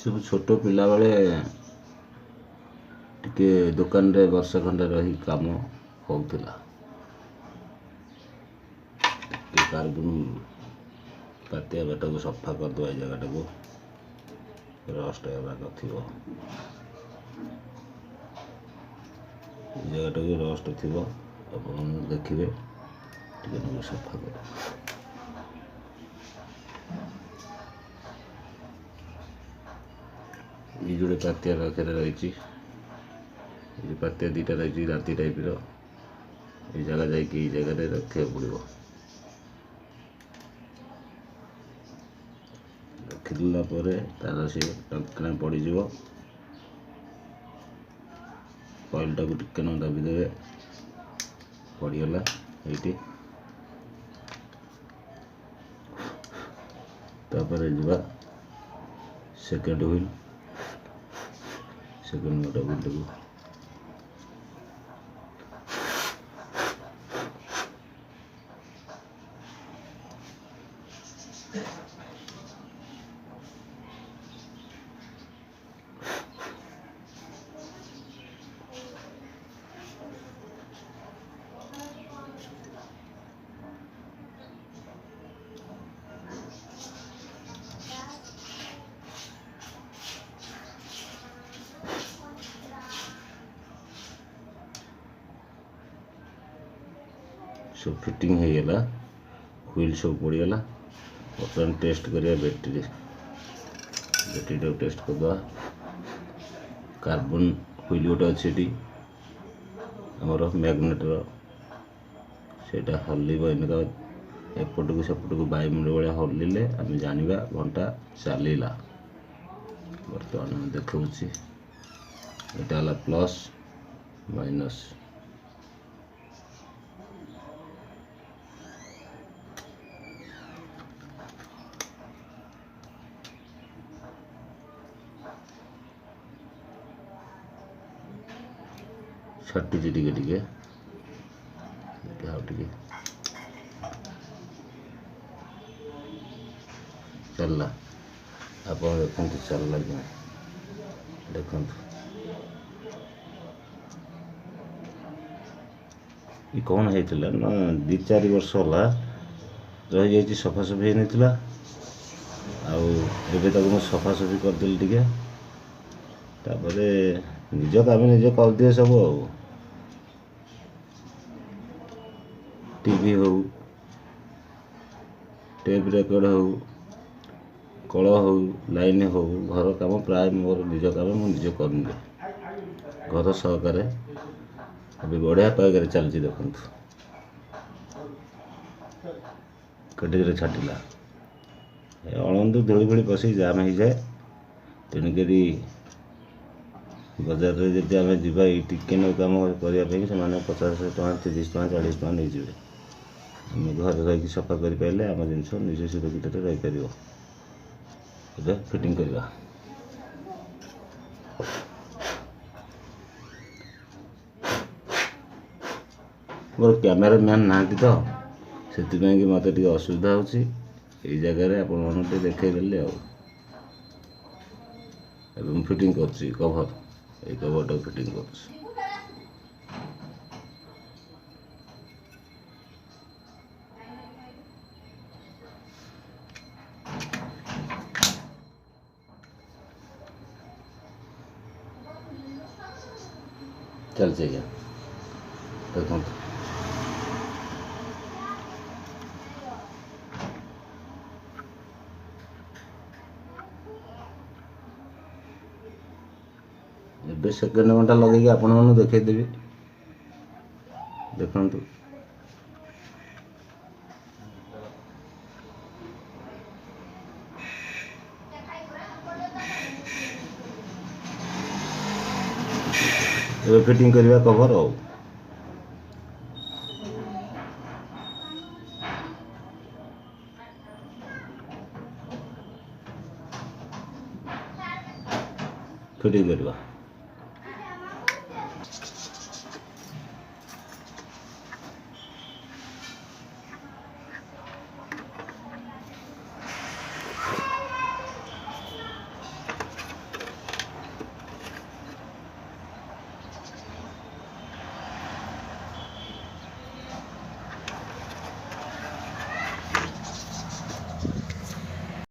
सब छोट पिला बेले टिके दुकान रे वर्ष खंडे रही काम होउथिला। टिके कार्बन पातिया बाटा को सफा कर दो जगह को रस्ट थी जगह को रस्ट थी आप देखिए टिके सफा कर ये जोड़े पातिया पाखे रही पातिया दीटा रही राति टाइप जगह जाकि जगह रखा पड़ो रखीदेला तार सी टंकना पड़ज कॉइल टाक टिके न दाबिदे पड़गला ये जा second wheel second motor wheel टाक सब फिटिंग हो गला व्हील सब पड़गला। बर्तमान टेस्ट करिया बैटरी टाक टेस्ट करदे कार्बन व्हील गोटे अच्छी आमर मैग्नेटर सेटा हल्ब इनका एपट को सेपट को बायुमंडल भाया हल्ले आम जाना घंटा चलला। बर्तमान देखा यहाँ प्लस माइनस छाटुची टिके टिके टिके चलला आप देखते चलला कि देखु ये कौन होता ना 2-4 वर्ष है रही जा सफासफी होता आउ सफासफी करदेली टिके निज काम निज कर दिए सब टीवी हो टेप रेकर्ड हो कल हो लाइन हो घर काम प्राय मोर निज काम मुझे करनी घर सहकार अभी बढ़िया पाइक चलती देखु कटे छाटिला अणंदू धूली भूली पशि जाम हो जाए तेणुक बजार में जब आम जा टिके नौ कम करने से 50 टका 30 टका 40 टका नहीं जाए आम घर रही सफा कर पारे आम जिन निज सुरक्षित रहीपर फिटिंग करवा मोर कैमेरा मैन ना तो से मत असुविधा हो जगह आपण देखदेली फिटिंग कर कभर ये कभर टाक फिटिंग कर चल चाहिए देखो ए सेकेंड घंटा लगे आपण देखदेवी देखु फिटिंग करवा कभर आ फिटिंग करवा।